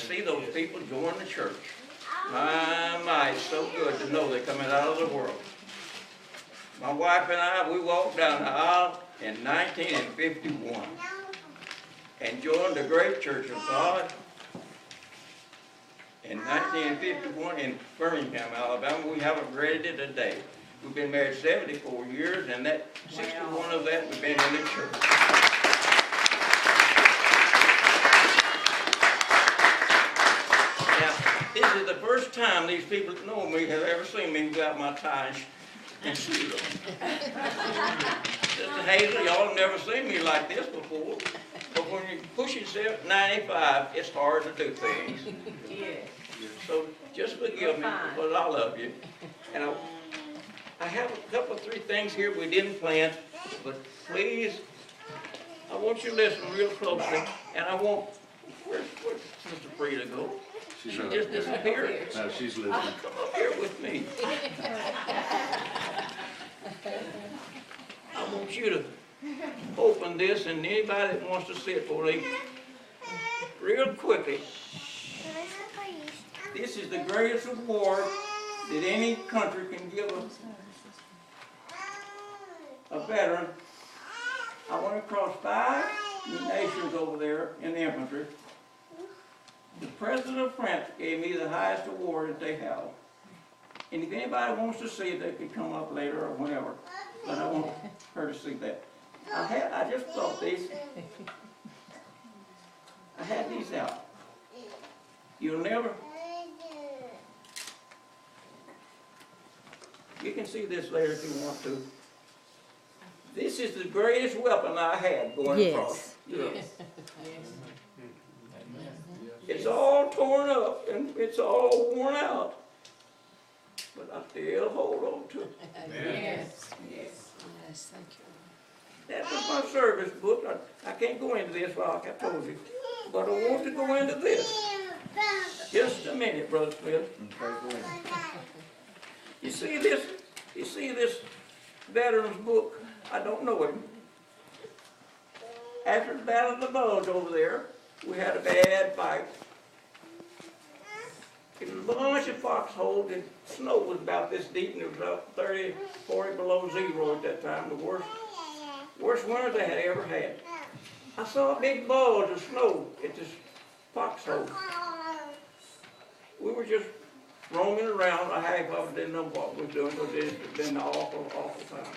see those people join the church. My, it's so good to know they're coming out of the world. My wife and I, we walked down the aisle in 1951 and joined the great Church of God in 1951 in Birmingham, Alabama. We haven't regretted it a day. We've been married 74 years, and that 61 of that we've been in the church. Now, this is the first time these people that know me have ever seen me without my tie and suit on. Sister Hazel, y'all have never seen me like this before. But when you push yourself 95, it's hard to do things. So just forgive me because I love you. And I have a couple of 3 things here we didn't plan, but please, I want you to listen real closely. And I want, where's Sister Frida go? She just disappeared. No, she's listening. Come up here with me. I want you to open this, and anybody that wants to see it for me, real quickly. This is the greatest award that any country can give a veteran. I went across 5 nations over there in the infantry. The President of France gave me the highest award that they have. And if anybody wants to see it, they could come up later or whenever. But I want her to see that. I just thought these. I had these out. You'll never. You can see this later if you want to. This is the greatest weapon I had going across Europe. It's all torn up and it's all worn out, but I still hold on to it. Yes, thank you. That was my service book. I can't go into this like I told you, but I want to go into this. Just a minute, Brother Smith. You see this? You see this veteran's book? I don't know him. After the Battle of the Bulge over there, we had a bad fight. It was a bunch of foxholes, and snow was about this deep, and it was about 30, 40 below zero at that time, the worst winters I had ever had. I saw a big bulge of snow at this foxhole. We were just roaming around. I half of it didn't know what we were doing, because it had been an awful, awful time.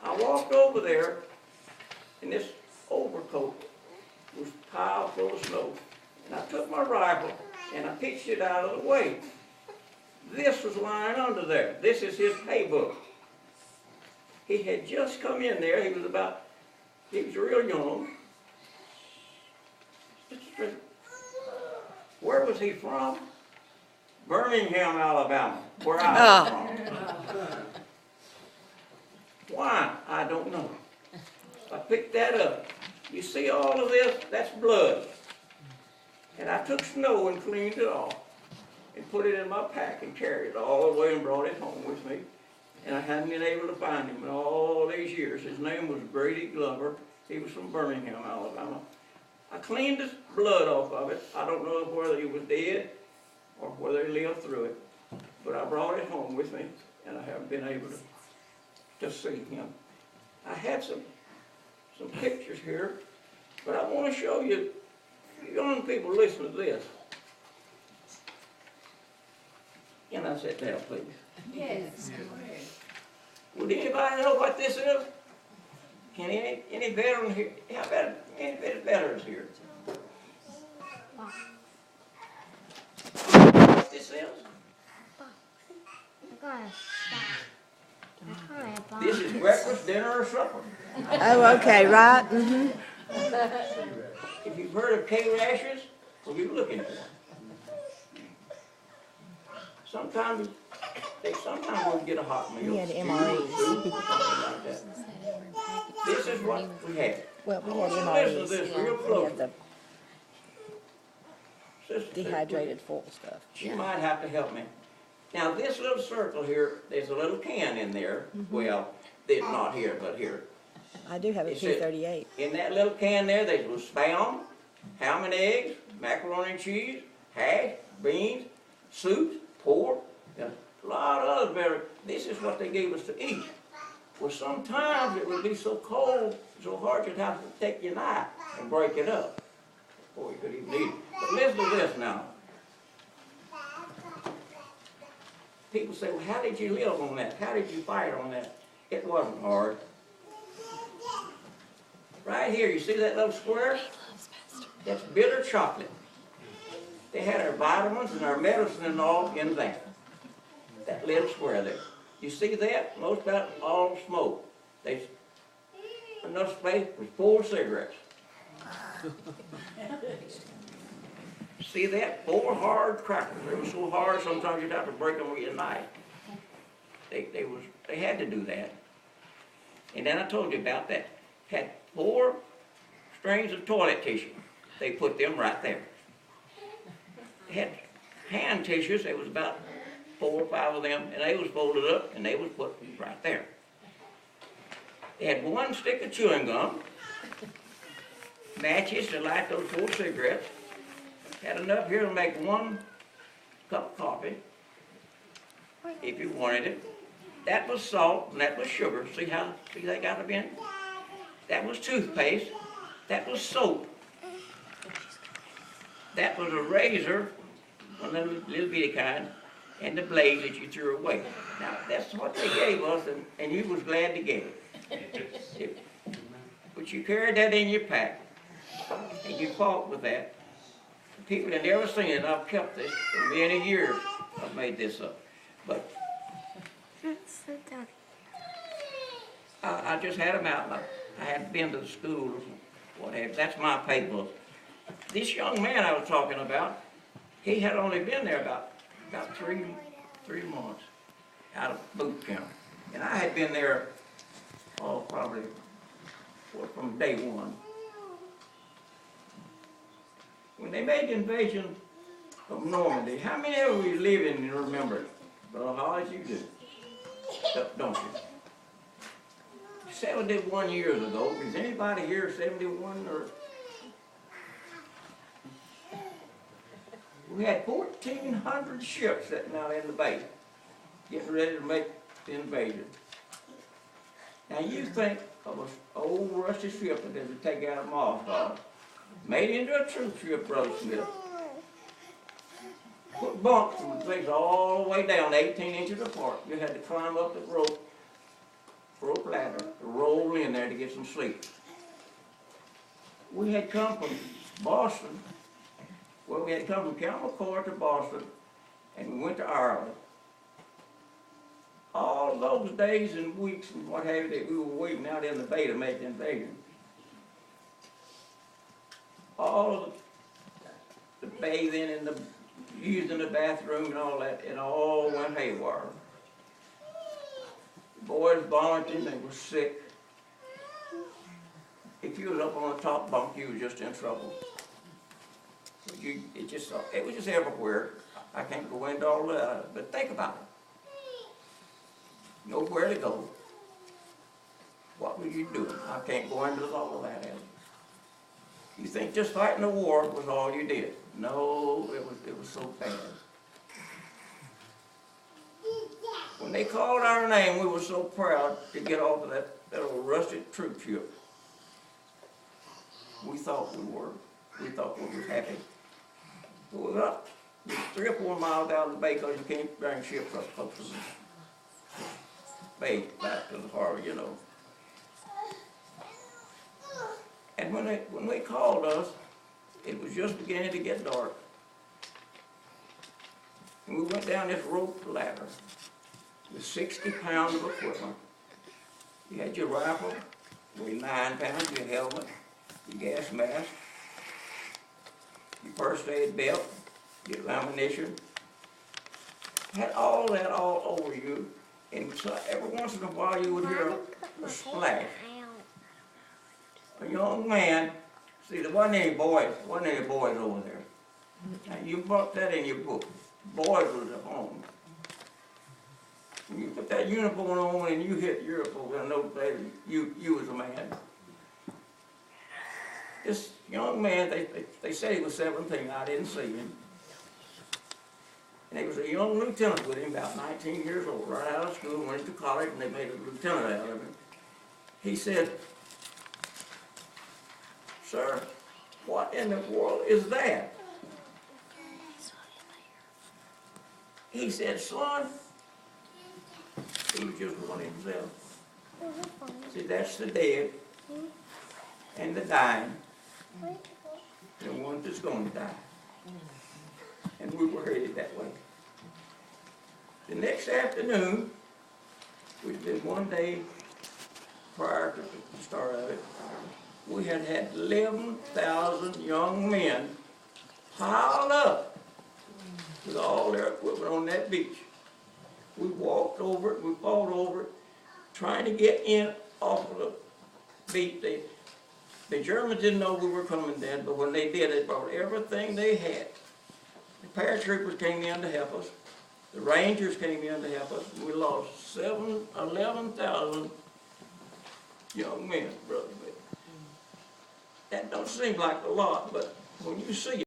I walked over there, and this overcoat was piled full of snow. And I took my rifle and I pitched it out of the way. This was lying under there. This is his hay book. He had just come in there. He was real young. Where was he from? Birmingham, Alabama, where I was from. Why? I don't know. I picked that up. You see all of this? That's blood. And I took snow and cleaned it off and put it in my pack and carried it all the way and brought it home with me. And I hadn't been able to find him in all these years. His name was Grady Glover. He was from Birmingham, Alabama. I cleaned the blood off of it. I don't know whether he was dead or whether he lived through it. But I brought it home with me, and I haven't been able to see him. I had some pictures here, but I want to show you, young people, listen to this. Can I sit down, please? Yes. Would anybody know what this is? Can any veteran here? How about any veterans here? What this is? This is breakfast, dinner, or supper. Oh, okay, right? Mm-hmm. If you've heard of K-rashes, what are you looking for? Sometimes we get a hot meal. We had MREs. Something like that. This is what we had. Well, we had Listen to MREs. this real We close. had the Sister, dehydrated full stuff. She might have to help me. Now this little circle here, there's a little can in there. Well, it's not here, but here. I do have a It said- P38. In that little can there was Spam, ham and eggs, macaroni and cheese, hash, beans, soups, pork, and a lot of other very. This is what they gave us to eat. Well, sometimes it would be so cold, so hard you'd have to take your knife and break it up before you could even eat it. But listen to this now. People say, well, how did you live on that? How did you fight on that? It wasn't hard. Right here, you see that little square? That's bitter chocolate. They had our vitamins and our medicine and all in that. That little square there. You see that? Most of that all smoke. Enough space was 4 cigarettes. See that? 4 hard crackers. They were so hard sometimes you'd have to break them with your knife. They had to do that. And then I told you about that. Had 4 strings of toilet tissue. They put them right there. They had hand tissues. There was about 4 or 5 of them, and they was folded up, and they was put right there. They had 1 stick of chewing gum, matches to light those 4 cigarettes, had enough here to make 1 cup of coffee, if you wanted it. That was salt, and that was sugar. See they got them in? That was toothpaste. That was soap. That was a razor, one of the little bitty kind, and the blade that you threw away. Now, that's what they gave us, and you was glad to get it. But you carried that in your pack, and you fought with that. People had never seen it. I've kept this for many years. I've made this up. But I just had them out. I hadn't been to the school or what have you. That's my playbook. This young man I was talking about, he had only been there about 3 months out of boot camp. And I had been there, probably from day 1. When they made the invasion of Normandy, how many of you live in and remember it? Brother Hollis, you do, don't you? 71 years ago. Is anybody here 71 or? We had 1,400 ships sitting out in the bay, getting ready to make the invasion. Now you think of an old rusty ship that they would take out of Moss, made into a troop ship, Brother Smith. Put bunks and things all the way down, 18 inches apart. You had to climb up the rope ladder, to roll in there to get some sleep. We had come from Boston. Well, we had come from Camelcourt to Boston, and we went to Ireland. All those days and weeks and what have you that we were waiting out in the bay to make the invasion. All of the bathing and the using the bathroom and all that, it all went haywire. The boys vomited, they were sick. If you was up on the top bunk, you was just in trouble. It was just everywhere. I can't go into all that, but think about it. Nowhere to go. What were you doing? I can't go into all of that. You think just fighting the war was all you did? No, it was so bad. When they called our name, we were so proud to get off of that old rusted troop ship. We thought we were. We thought we were happy. But we got 3 or 4 miles out of the bay because you can't bring ships up close to the bay, back to the harbor, you know. And when they called us, it was just beginning to get dark. And we went down this rope ladder with 60 pounds of equipment. You had your rifle, weighed 9 pounds, your helmet, your gas mask, your first aid belt, your ammunition. Had all that all over you, and so every once in a while you would hear a splash. A young man, see, there wasn't any boys over there. Now, you brought that in your book. Boys was at home. When you put that uniform on and you hit Europe over there, no place, you was a man. This young man, they said he was 17, I didn't see him. And he was a young lieutenant with him, about 19 years old, right out of school, went to college, and they made a lieutenant out of him. He said, "Sir, what in the world is that?" He said, "Son," he was just one himself. See, that's the dead and the dying, and the one that's going to die. And we were headed that way. The next afternoon, which had been one day prior to the start of it, we had 11,000 young men piled up with all their equipment on that beach. We walked over it, we fought over it, trying to get in off of the beach. The Germans didn't know we were coming then, but when they did, they brought everything they had. The paratroopers came in to help us. The Rangers came in to help us. We lost 11,000 young men, brother. That don't seem like a lot, but when you see it,